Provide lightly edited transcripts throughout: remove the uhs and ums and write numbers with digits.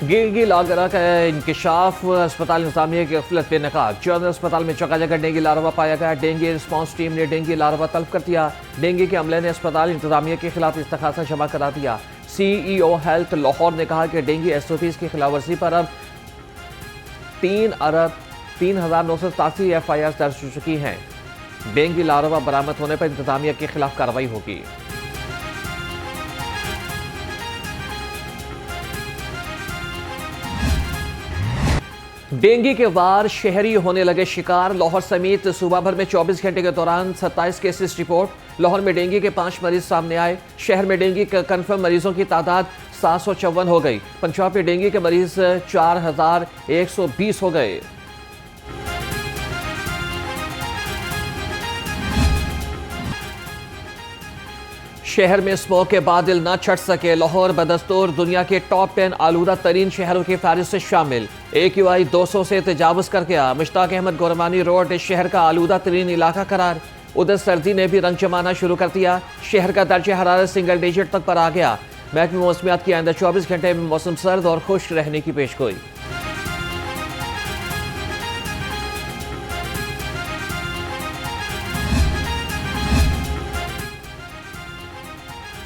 Dengue larva का इंकशाफ, अस्पताल इंतजामिया की गफलत पे नकाब। जनरल अस्पताल में जगह जगह डेंगू लार्वा पाया गया। डेंगू रिस्पांस टीम ने डेंगू लार्वा तलब कर दिया। डेंगू के अमले ने अस्पताल इंतजामिया के खिलाफ इस्तगासा जमा करा दिया। CEO हेल्थ लाहौर ने कहा कि डेंगू SOPs की खिलाफवर्जी पर अब 3,987 FIR दर्ज हो चुकी हैं। डेंगू लार्वा बरामद होने पर इंतजामिया के खिलाफ कार्रवाई होगी। डेंगू के वार शहरी होने लगे शिकार। लाहौर समेत सूबा भर में 24 घंटे के दौरान 27 केसेस रिपोर्ट। लाहौर में डेंगू के 5 मरीज सामने आए। शहर में डेंगू के कन्फर्म मरीजों की तादाद 754 हो गई। पंजाब में डेंगू के मरीज 4,120 हो गए। शहर में स्मोक के बादल न छट सके। लाहौर बदस्तूर दुनिया के टॉप 10 आलूदा तरीन शहरों की फहरिस्त से शामिल। AQI 200 से तजावुज कर गया। मुश्ताक अहमद गोरमानी रोड शहर का आलूदा तरीन इलाका करार। उधर सर्दी ने भी रंग जमाना शुरू कर दिया। शहर का दर्जा हरारत सिंगल डिजिट तक पर आ गया। महकमे मौसमियात की आइंदा 24 घंटे में मौसम सर्द और खुश्क रहने की पेशगोई।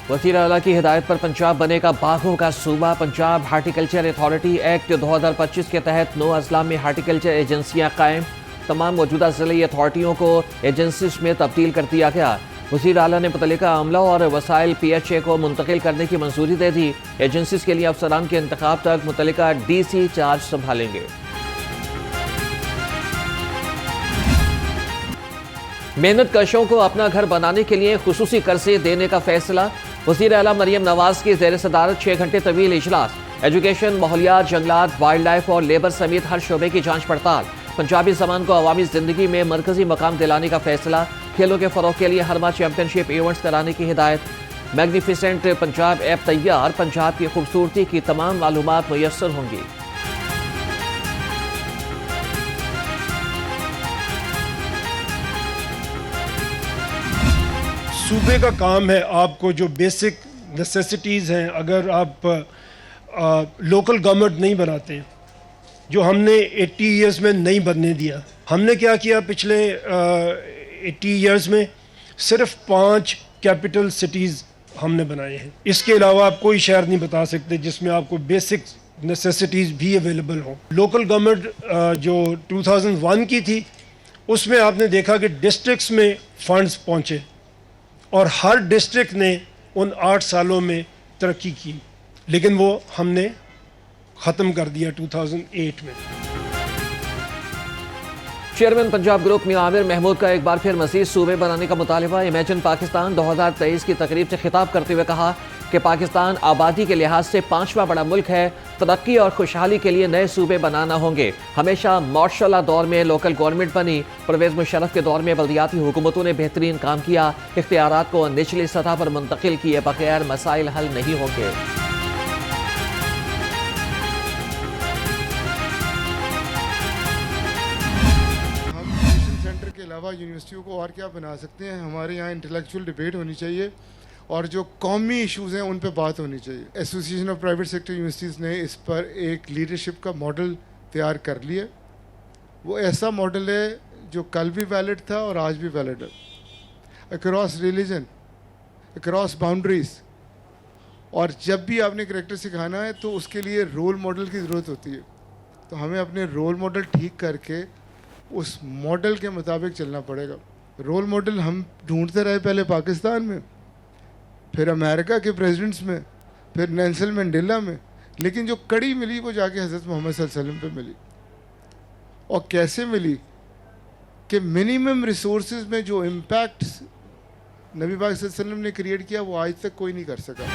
वज़ीर आला की हिदायत पर पंजाब बनेगा बाघों का सूबा। पंजाब हार्टिकल्चर अथॉरिटी एक्ट 2025 के तहत 9 अजला में हार्टिकल्चर एजेंसियां कायम। तमाम मौजूदा ज़िले अथॉरिटियों को एजेंसीज में तब्दील कर दिया गया। वज़ीर आला ने मुतल्लिका अमला और वसाइल PHA को मुंतकिल करने की मंजूरी दे दी। एजेंसीज के लिए अफसरान के इंतखाब तक मुतल्लिका DC चार्ज संभालेंगे। मेहनत कशों को अपना घर बनाने के लिए खुसूसी कर्जे देने का फैसला। वज़ीर आला मरियम नवाज की ज़ेर सदारत 6 घंटे तवील इजलास। एजुकेशन, माहौलियात, जंगलात, वाइल्ड लाइफ और लेबर समेत हर शोबे की जांच पड़ताल। पंजाबी ज़बान को अवामी ज़िंदगी में मरकजी मकाम दिलाने का फैसला। खेलों के फ़रोग़ के लिए हर माह चैंपियनशिप इवेंट्स कराने की हिदायत। मैग्निफिसेंट पंजाब ऐप तैयार। पंजाब की खूबसूरती की तमाम मालूमात मुयस्सर होंगी। सूबे का काम है आपको जो बेसिक नेसेसिटीज़ हैं, अगर आप लोकल गवर्नमेंट नहीं बनाते, जो हमने 80 इयर्स में नहीं बनने दिया। हमने क्या किया पिछले 80 इयर्स में? सिर्फ 5 कैपिटल सिटीज़ हमने बनाए हैं। इसके अलावा आप कोई शहर नहीं बता सकते जिसमें आपको बेसिक नेसेसिटीज़ भी अवेलेबल हों। लोकल गवर्नमेंट जो 2001 की थी, उसमें आपने देखा कि डिस्ट्रिक्ट्स में फंड्स पहुँचे और हर डिस्ट्रिक्ट ने उन 8 सालों में तरक्की की, लेकिन वो हमने ख़त्म कर दिया 2008 में। चेयरमैन पंजाब ग्रुप मियां आमिर महमूद का एक बार फिर मज़ीद सूबे बनाने का मुतालिबा। इमेजिन पाकिस्तान 2023 की तकरीब से खिताब करते हुए कहा कि पाकिस्तान आबादी के लिहाज से 5वां बड़ा मुल्क है। तरक्की और खुशहाली के लिए नए सूबे बनाना होंगे। हमेशा मार्शल दौर में लोकल गवर्नमेंट बनी। परवेज़ मुशर्रफ के दौर में बल्दियाती हुकूमतों ने बेहतरीन काम किया। इख्तियारात को निचली सतह पर मुंतकिल किए बगैर मसाइल हल नहीं होंगे। के अलावा यूनिवर्सिटियों को और क्या बना सकते हैं? हमारे यहाँ इंटेलेक्चुअल डिबेट होनी चाहिए और जो कौमी इश्यूज़ हैं उन पे बात होनी चाहिए। Association of private sector universities ने इस पर एक लीडरशिप का मॉडल तैयार कर लिया। वो ऐसा मॉडल है जो कल भी वैलिड था और आज भी वैलिड है, अक्रॉस रिलीजन, अक्रॉस बाउंड्रीज। और जब भी आपने करैक्टर सिखाना है तो उसके लिए रोल मॉडल की ज़रूरत होती है। तो हमें अपने रोल मॉडल ठीक करके उस मॉडल के मुताबिक चलना पड़ेगा। रोल मॉडल हम ढूंढते रहे, पहले पाकिस्तान में, फिर अमेरिका के प्रेसिडेंट्स में, फिर नेल्सन मंडेला में, लेकिन जो कड़ी मिली वो जाके हज़रत मोहम्मद सल्लल्लाहु अलैहि वसल्लम पे मिली। और कैसे मिली कि मिनिमम रिसोर्सेज में जो इम्पैक्ट नबी पाक सल्लल्लाहु अलैहि वसल्लम ने क्रिएट किया वो आज तक कोई नहीं कर सका।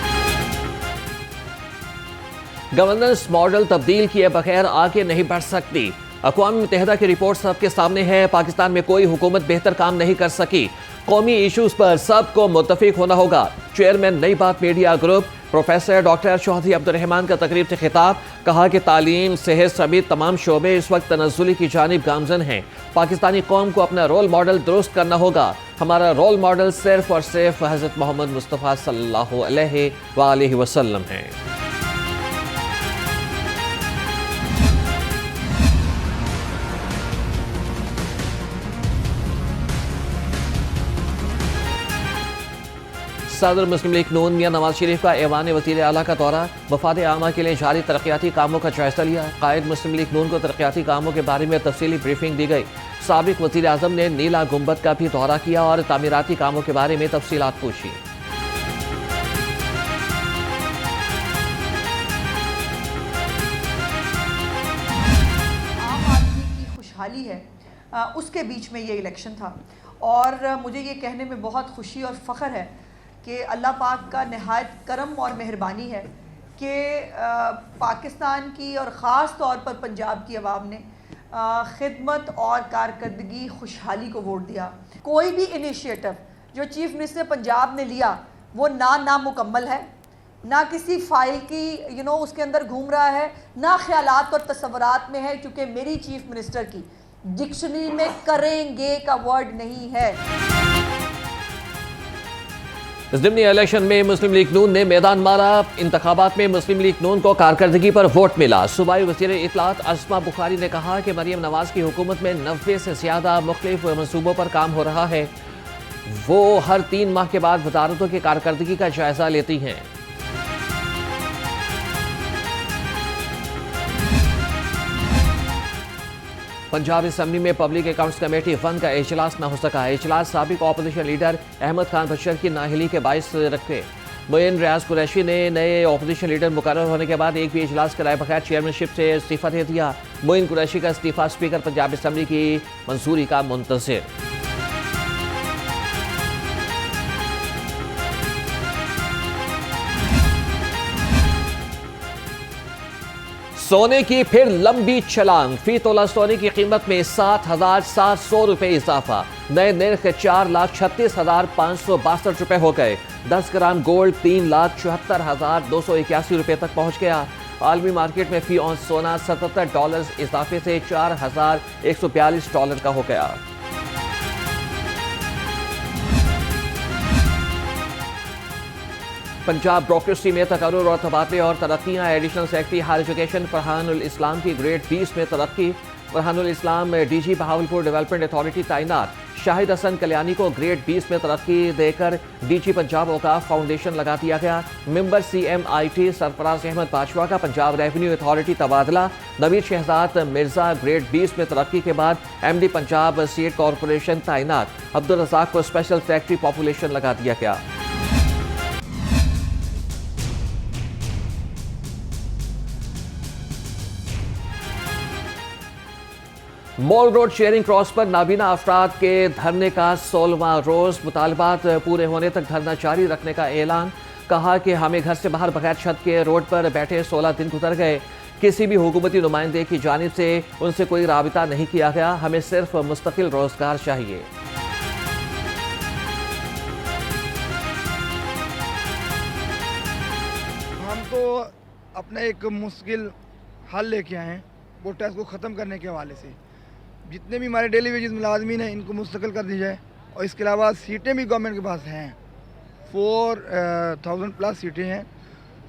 गवर्नेंस मॉडल तब्दील किए बगैर आगे नहीं बढ़ सकती। अक़वाम मुत्तहिदा की रिपोर्ट सबके सामने है। पाकिस्तान में कोई हुकूमत बेहतर काम नहीं कर सकी। कौमी इशूज़ पर सबको मुत्तफिक होना होगा। Chairman Nai Baat media group professor doctor Chaudhry Abdurrahman का तकरीब से खिताब। कहा कि तालीम, सेहत समेत तमाम शोबे इस वक्त तनज़्ज़ुली की जानिब गामज़न हैं। पाकिस्तानी कौम को अपना रोल मॉडल दुरुस्त करना होगा। हमारा रोल मॉडल सिर्फ और सिर्फ हज़रत मोहम्मद मुस्तफ़ा सल्लल्लाहु अलैहि वसल्लम है। सदर मुस्लिम लीग नून मियां नवाज शरीफ का ऐवान वज़ीर आला का दौरा, वफाद आमा के लिए जारी तरक्याती कामों का जायजा लिया। कायद मुस्लिम लीग नून को तरक्याती कामों के बारे में तफसीली ब्रीफिंग दी गई। साबिक वज़ीर आज़म ने नीला गुंबद का भी दौरा किया और तामीराती कामों के बारे में तफसीलात पूछी। आम आदमी की खुशहाली है, उसके बीच में ये इलेक्शन था और मुझे ये कहने में बहुत खुशी और फ़ख्र है कि अल्लाह पाक का नहायत करम और मेहरबानी है कि पाकिस्तान की और ख़ास तौर पर पंजाब की आवाम ने खिदमत और कारकर्दगी खुशहाली को वोट दिया। कोई भी इनिशिएटिव जो चीफ़ मिनिस्टर पंजाब ने लिया वो नामुकम्मल है, ना किसी फाइल की उसके अंदर घूम रहा है, ना ख्यालात और तस्वुरात में है, क्योंकि मेरी चीफ मिनिस्टर की डिक्शनरी में करेंगे का वर्ड नहीं है। इस ज़िमनी इलेक्शन में मुस्लिम लीग नून ने मैदान मारा। इंतखाबात में मुस्लिम लीग नून को कारकर्दगी पर वोट मिला। सूबाई वज़ीर इत्तलात अस्मा बुखारी ने कहा कि मरियम नवाज की हुकूमत में 90 से ज़्यादा मुख्तलिफ मनसूबों पर काम हो रहा है। वो हर 3 माह के बाद वजारतों की कारकर्दगी का जायजा लेती हैं। पंजाब असम्बली में पब्लिक अकाउंट्स कमेटी 1 का इजलास न हो सका। इजलास साबिक अपोजिशन लीडर अहमद खान बशर की नाअहली के बायस रखे। मोइन रियाज कुरैशी ने नए अपोजिशन लीडर मुकर्रर होने के बाद एक भी इजलास कराए बगैर चेयरमैनशिप से इस्तीफा दे दिया। मोइन कुरैशी का इस्तीफा स्पीकर पंजाब असम्बली की मंजूरी का मुंतज़िर। सोने की फिर लंबी छलांग, फी तोला सोने की कीमत में 7,700 रुपए इजाफा। नए नर्ख 4,36,562 रुपए हो गए। 10 ग्राम गोल्ड 3,74,281 रुपए तक पहुंच गया। आलमी मार्केट में फी ऑन सोना $77 इजाफे से $4,142 का हो गया। पंजाब ब्यूरोक्रेसी में तकर्रुर और तबादले और तरक्कियाँ। एडिशनल सेक्रेटरी हायर एजुकेशन फरहानुल इस्लाम की ग्रेड 20 में तरक्की। फरहानुल इस्लाम डीजी बहावलपुर डेवलपमेंट अथॉरिटी तैनात। शाहिद हसन कल्याणी को ग्रेड 20 में तरक्की देकर डीजी पंजाब औकाफ फाउंडेशन लगा दिया गया। मेंबर CMIT सरफराज अहमद बाजवा का पंजाब रेवेन्यू अथॉरिटी तबादला। नवीद शहजाद मिर्जा ग्रेड 20 में तरक्की के बाद MD पंजाब सीड कॉरपोरेशन तैनात। अब्दुल रज़ाक को स्पेशल सेक्रेटरी पॉपुलेशन लगा दिया गया। मॉल रोड शेयरिंग क्रॉस पर नाबीना अफराद के धरने का 16वां रोज। मुतालबात पूरे होने तक धरना जारी रखने का ऐलान। कहा कि हमें घर से बाहर बगैर छत के रोड पर बैठे 16 दिन गुजर गए। किसी भी हुकूमती नुमाइंदे की जानिब से उनसे कोई राबिता नहीं किया गया। हमें सिर्फ मुस्तकिल रोजगार चाहिए। हम तो अपना एक मुश्किल हल लेके आए हैं वो टैक्स को ख़त्म करने के हवाले से। जितने भी हमारे डेली वेजेस मुलाजमीन हैं इनको मुस्तकिल कर दी जाए और इसके अलावा सीटें भी गवर्नमेंट के पास हैं। 4,000+ सीटें हैं।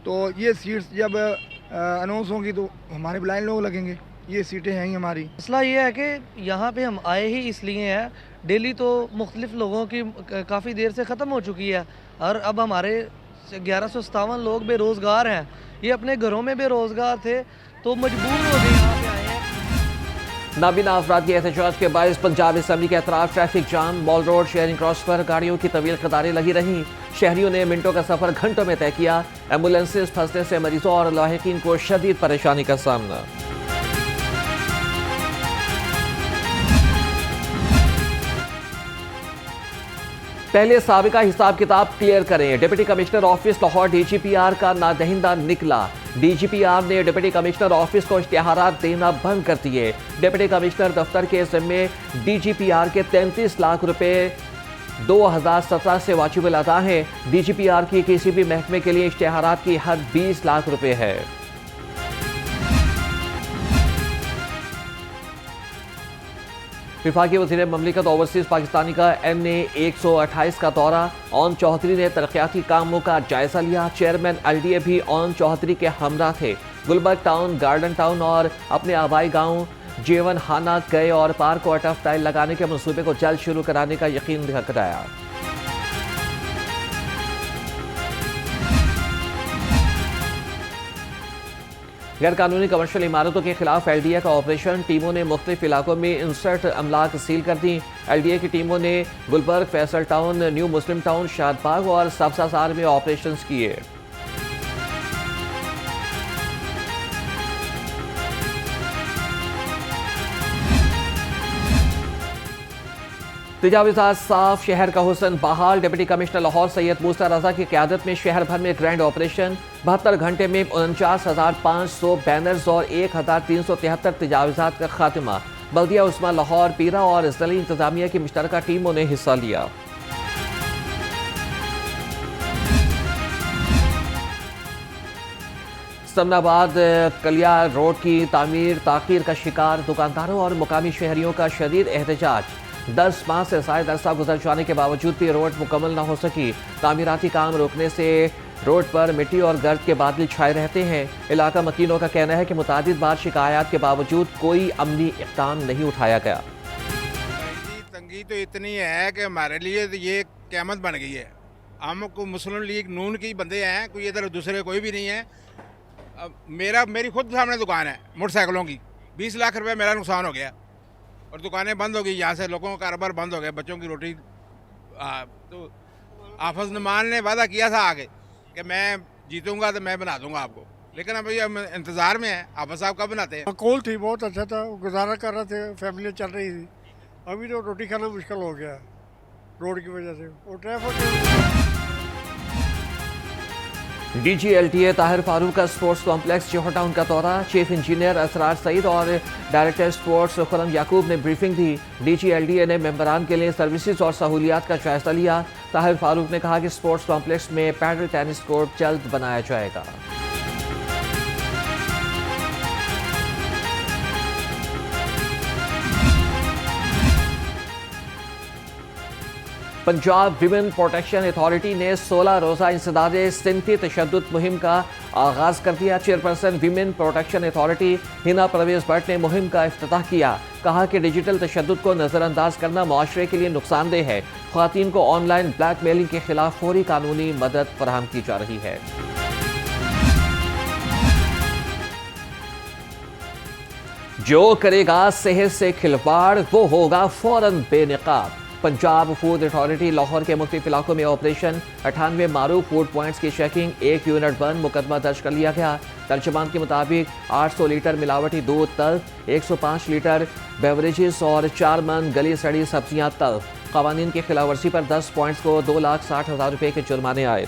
तो ये सीट्स जब अनाउंस होंगी तो हमारे ब्लाइंड लोग लगेंगे। ये सीटें हैं ही हमारी। मसला ये है कि यहाँ पे हम आए ही इसलिए हैं, डेली तो मुख्तलिफ लोगों की काफ़ी देर से ख़त्म हो चुकी है और अब हमारे 1157 लोग बेरोज़गार हैं। ये अपने घरों में बेरोज़गार थे तो मजबूर हो गए यहाँ पे आए हैं। नाबीना अफराद के एहतजाज के बायस पंजाब असम्बली के अतराफ traffic jam. Mall road Charing Cross पर गाड़ियों की तवील कतारें लगी रहीं। शहरियों ने मिनटों का सफर घंटों में तय किया। एम्बुलेंसेज फंसने से मरीजों और लाहिकीन को शदीद परेशानी का सामना। पहले साबिका हिसाब किताब क्लियर करें। Deputy commissioner office Lahore DGPR का नादहिंदा निकला। DGPR ने डिप्टी कमिश्नर ऑफिस को इश्तिहारात देना बंद कर दिए। डिप्टी कमिश्नर दफ्तर के जिम्मे DGPR के 33 लाख रुपए 2017 से वाजिबुल अदा है। DGPR की किसी भी महकमे के लिए इश्तिहारात की हद 20 लाख रुपए है। विफाकी वज़ीर ममलिकत ओवरसीज़ पाकिस्तानी का NA 128 का दौरा। ओन चौधरी ने तरक्याती कामों का जायजा लिया। चेयरमैन LDA भी ओन चौधरी के हमरा थे। गुलबर्ग टाउन, गार्डन टाउन और अपने आबाई गांव जेवन हाना गए और पार्क और टफ टाइल लगाने के मंसूबे को जल्द शुरू कराने का यकीन कराया। गैर कानूनी कमर्शियल इमारतों के खिलाफ LDA का ऑपरेशन, टीमों ने मुख्तलिफ इलाकों में 59 अमलाक सील कर दी। LDA की टीमों ने गुलबर्ग, फैसल टाउन, न्यू मुस्लिम टाउन, शादबाग और सब्जासार में ऑपरेशन किए। तजावीज़ात साफ, शहर का हुसन बहाल। डिप्टी कमिश्नर लाहौर सैयद मूसा रजा की क़यादत में शहर भर में ग्रैंड ऑपरेशन। 72 घंटे में 49,500 बैनर्स और 1,373 तजावीज़ात का खात्मा। बल्दिया उस्मान लाहौर, पीरा और ज़िली इंतजामिया की मुश्तरका टीमों ने हिस्सा लिया। समनाबाद कलिया रोड की तामीर ताख़ीर का शिकार, दुकानदारों और मुकामी शहरियों का शदीद एहतजाज। 10 माह से ज़ायद अरसा गुजर जाने के बावजूद भी रोड मुकम्मल न हो सकी। तामीराती काम रुकने से रोड पर मिट्टी और गर्द के बादल छाए रहते हैं। इलाका मकीनों का कहना है कि मुतादिद बार शिकायत के बावजूद कोई अमली इक़दाम नहीं उठाया गया। तंगी तो इतनी है कि हमारे लिए तो ये क़यामत बन गई है। हम को मुस्लिम लीग नून की बंदे हैं, कोई इधर दूसरे कोई भी नहीं है। अब मेरी खुद सामने दुकान है मोटरसाइकिलों की, 20 लाख रुपए मेरा नुकसान हो गया और दुकानें बंद हो गई। यहाँ से लोगों का कारोबार बंद हो गया, बच्चों की रोटी। तो हाफिज नमान ने वादा किया था आगे कि मैं जीतूंगा तो मैं बना दूंगा आपको, लेकिन अभी हम इंतज़ार में हैं हाफिज साहब कब बनाते हैं। माकूल थी, बहुत अच्छा था, गुजारा कर रहे थे, फैमिली चल रही थी। अभी तो रोटी खाना मुश्किल हो गया रोड की वजह से और traffic. DG LTA Tahir Farooq का स्पोर्ट्स कॉम्प्लेक्स जोहर टाउन का दौरा। चीफ इंजीनियर असरार सईद और डायरेक्टर स्पोर्ट्स खुरम याकूब ने ब्रीफिंग दी। DG LTA ने मेंबरान के लिए सर्विसेज और सहूलियात का जायजा लिया। ताहिर फारूक ने कहा कि स्पोर्ट्स कॉम्प्लेक्स में पैडल टेनिस कोर्ट जल्द बनाया जाएगा। पंजाब विमेन प्रोटेक्शन अथॉरिटी ने 16 रोज़ा इंसदाद सिंफी तशद्दुद मुहिम का आगाज़ कर दिया। Chairperson women protection authority Hina Parvez Bhatt ने मुहिम का इफ्तिताह किया। कहा कि डिजिटल तशद्दुद को नज़रअंदाज करना मुआशरे के लिए नुकसानदेह है। ख़वातीन को ऑनलाइन ब्लैकमेलिंग के खिलाफ फौरी कानूनी मदद फराहम की जा रही है। जो करेगा सेहत से खिलवाड़ वो होगा फौरन बेनकाब। पंजाब फूड अथॉरिटी लाहौर के मुख्तलिफ इलाकों में ऑपरेशन। 98 मारूफ फूड पॉइंट्स की चेकिंग, 1 यूनिट बंद, मुकदमा दर्ज कर लिया गया। तर्जुमान के मुताबिक 800 लीटर मिलावटी दूध तल्ख, 105 लीटर बेवरेजेस और 4 मन गली सड़ी सब्जियां तल्ख। क़वानीन की खिलाफ वर्जी पर 10 पॉइंट्स को 2,60,000 रुपये के जुर्माने आए।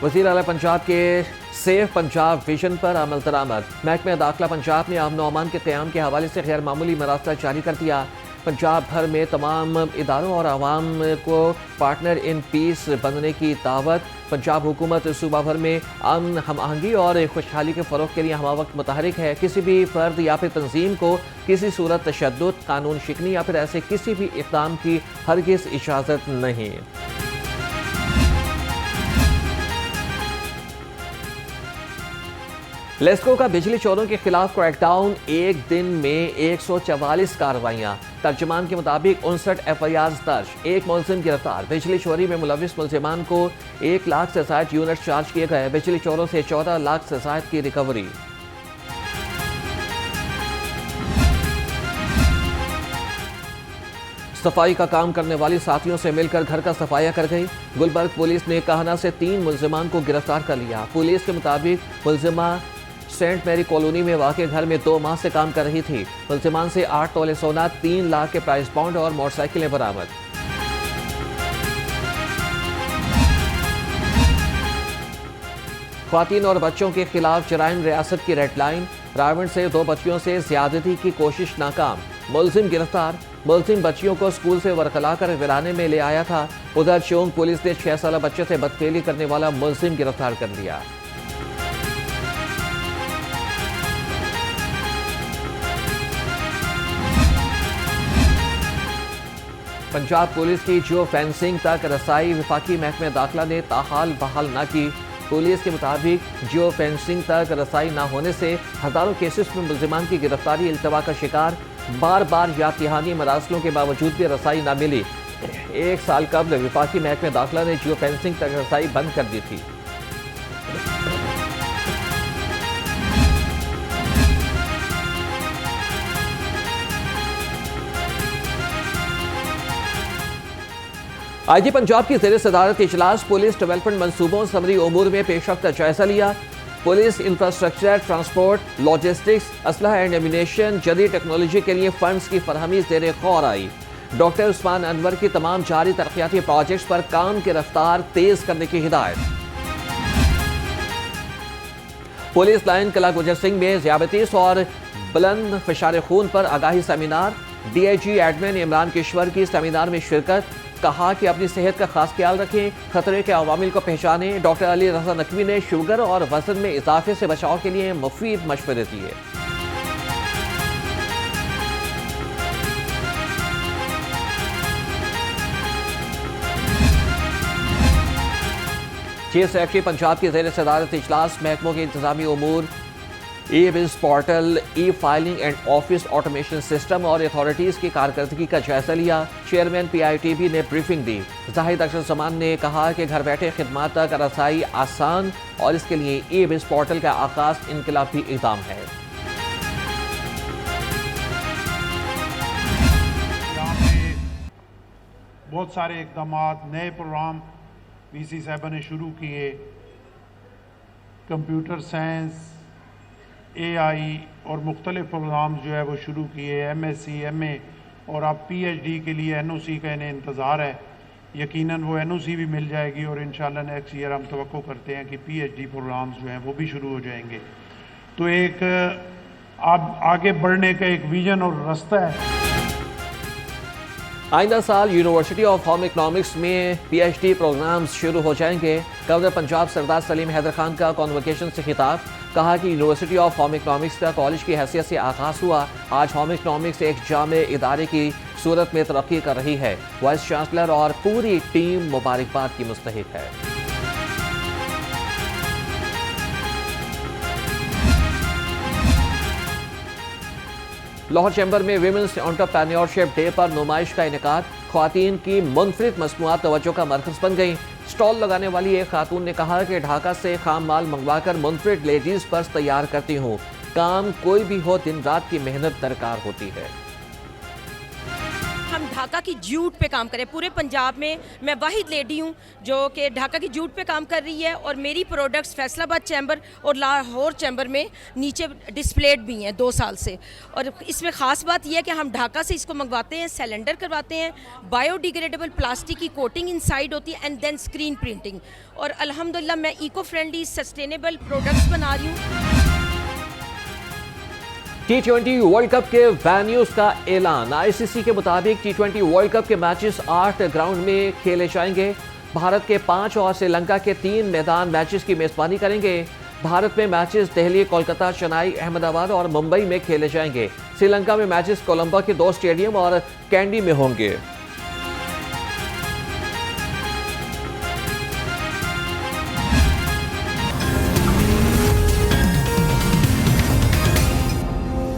वज़ीर आला पंजाब के सेफ पंजाब विजन पर अमल दरामद। महकमा दाखिला पंजाब ने अमन अमान के क़याम के हवाले से गैर मामूली मरासला जारी कर दिया। पंजाब भर में तमाम इदारों और आवाम को पार्टनर इन पीस बनने की दावत। पंजाब हुकूमत सूबा भर में अमन, हम आहंगी और खुशहाली के फ़रोग़ के लिए हमवक्त मुतहरिक है। किसी भी फ़र्द या फिर तंजीम को किसी सूरत तशद्दुद, कानून शिकनी या फिर ऐसे किसी भी इक़दाम की हरगिज़ इजाज़त नहीं। लेस्को का बिजली चोरों के खिलाफ क्रैकडाउन, एक दिन में 144 कार्रवाइयाँ। तर्जुमान के मुताबिक 59 FIR दर्ज, 1 मुलजिम गिरफ्तार। बिजली चोरी में मुलविस मुलजिमान को 1 लाख से ज़ायद यूनिट चार्ज किए गए। बिजली चोरों से 14 लाख से ज़ायद की रिकवरी। सफाई का काम करने वाली साथियों से मिलकर घर का सफाया कर गई। गुलबर्ग पुलिस ने कहना से 3 मुलजिमान को गिरफ्तार कर लिया। पुलिस के मुताबिक मुलजिमा सेंट मैरी कॉलोनी में वाक़ घर में 2 माह से काम कर रही थी। मुलजिमान से 8 तोले सोना, 3 लाख के प्राइस बॉन्ड और मोटरसाइकिलें बरामद। ख़वातीन और बच्चों के खिलाफ जराइम रियासत की रेड लाइन। रावण से 2 बच्चियों से ज्यादती की कोशिश नाकाम, मुलजिम गिरफ्तार। मुलजिम बच्चियों को स्कूल से वरखला कर वीराने में ले आया था। उधर चौंक पुलिस ने 6 साल बच्चे से बदफेली करने वाला मुलजिम गिरफ्तार कर लिया। पंजाब पुलिस की जियो फेंसिंग तक रसाई वफाकी महकमे दाखिला ने ताहाल बहाल न की। पुलिस के मुताबिक जियो फेंसिंग तक रसाई न होने से हज़ारों केसेस में मुलजिमान की गिरफ्तारी इल्तवा का शिकार। बार बार यातिहानी मरासलों के बावजूद भी रसाई न मिली। 1 साल कबल विफाकी महकमे दाखिला ने जियो फेंसिंग तक रसाई बंद कर दी थी। आईजी पंजाब की ज़ेर सदारत इजलास पुलिस डेवलपमेंट मंसूबों समरी उमूर में पेशरफ्त का जायजा लिया। पुलिस इंफ्रास्ट्रक्चर, ट्रांसपोर्ट, लॉजिस्टिक्स, असलहा एंड एम्यूनेशन, जदीद टेक्नोलॉजी के लिए फंड्स की फरहमी ज़ेर गौर आई। डॉक्टर उस्मान अनवर की तमाम जारी तरक्याती प्रोजेक्ट्स पर काम की रफ्तार तेज करने की हिदायत। पुलिस लाइन कला गुजर सिंह में ज़ियाबतीस और बुलंद फिशार खून पर आगाही seminar. DIG admin Imran Kishwar की सेमिनार में शिरकत। कहा कि अपनी सेहत का खास ख्याल रखें, खतरे के अवामिल को पहचानें। डॉक्टर अली रज़ा नकवी ने शुगर और वजन में इजाफे से बचाव के लिए मुफीद मशवरे दिए। चीफ सेक्रेटरी पंजाब की ज़ेर सदारत इजलास महकमों के इंतजामी उमूर, e biz portal, e filing and office automation system और अथॉरिटीज़ की कारकर्दगी का जायजा लिया। चेयरमैन PITB ने ब्रीफिंग दी। जाहिद अख्तर जमान ने कहा कि घर बैठे खिदमात तक रसाई आसान और इसके लिए ई-बिज़ पोर्टल का आगाज़ इनकलाबी इक़दाम है। यहाँ पे बहुत सारे इकदाम, नए प्रोग्राम VC साहब ने शुरू किए। कंप्यूटर साइंस, AI और मुख्तलिफ प्रोग्राम जो है वो शुरू किए। MSc, MA और अब PhD के लिए NOC का इन्हें इंतज़ार है। यकीनन वो NOC भी मिल जाएगी और इंशाल्लाह नेक्स्ट ईयर हम तवक्को करते हैं कि PhD प्रोग्राम्स जो हैं वो भी शुरू हो जाएंगे। तो एक अब आगे बढ़ने का एक विजन और रास्ता है। आइंदा साल यूनिवर्सिटी ऑफ होम इकनॉमिक्स में PhD प्रोग्राम्स शुरू हो जाएंगे। गवर्नर पंजाब सरदार सलीम हैदर खान का कॉन्वोकेशन से खिताब। कहा कि यूनिवर्सिटी ऑफ होम इकनॉमिक्स का कॉलेज की हैसियत से आगाज़ हुआ। आज होम इकनॉमिक्स एक जामे इदारे की सूरत में तरक्की कर रही है। वाइस चांसलर और पूरी टीम मुबारकबाद की मुस्तहिक है। लाहौर चैम्बर में विमेंस एंटरप्रेन्योरशिप डे पर नुमाइश का इनेकाद। ख्वातीन की मुनफरिद मसनूआत तवज्जो का मरकज़ बन गई। स्टॉल लगाने वाली एक खातून ने कहा कि ढाका से खाम माल मंगवाकर मुनफरिद लेडीज़ पर्स तैयार करती हूँ। काम कोई भी हो, दिन रात की मेहनत दरकार होती है। हम ढाका की जूट पे काम करें। पूरे पंजाब में मैं वाहिद लेडी हूँ जो कि ढाका की जूट पे काम कर रही है और मेरी प्रोडक्ट्स फैसलाबाद चैम्बर और लाहौर चैम्बर में नीचे डिस्प्लेड भी हैं 2 साल से। और इसमें ख़ास बात यह है कि हम ढाका से इसको मंगवाते हैं, सिलेंडर करवाते हैं, बायोडिग्रेडेबल प्लास्टिक की कोटिंग इनसाइड होती है एंड देन स्क्रीन प्रिंटिंग। और अल्हम्दुलिल्लाह मैं इको फ्रेंडली सस्टेनेबल प्रोडक्ट्स बना रही हूँ। T20 वर्ल्ड कप के वेन्यूज का ऐलान। ICC के मुताबिक T20 वर्ल्ड कप के मैचेस 8 ग्राउंड में खेले जाएंगे। भारत के 5 और श्रीलंका के 3 मैदान मैचेस की मेजबानी करेंगे। भारत में मैचेस दिल्ली, कोलकाता, चेन्नई, अहमदाबाद और मुंबई में खेले जाएंगे। श्रीलंका में मैचेस कोलंबो के 2 स्टेडियम और कैंडी में होंगे।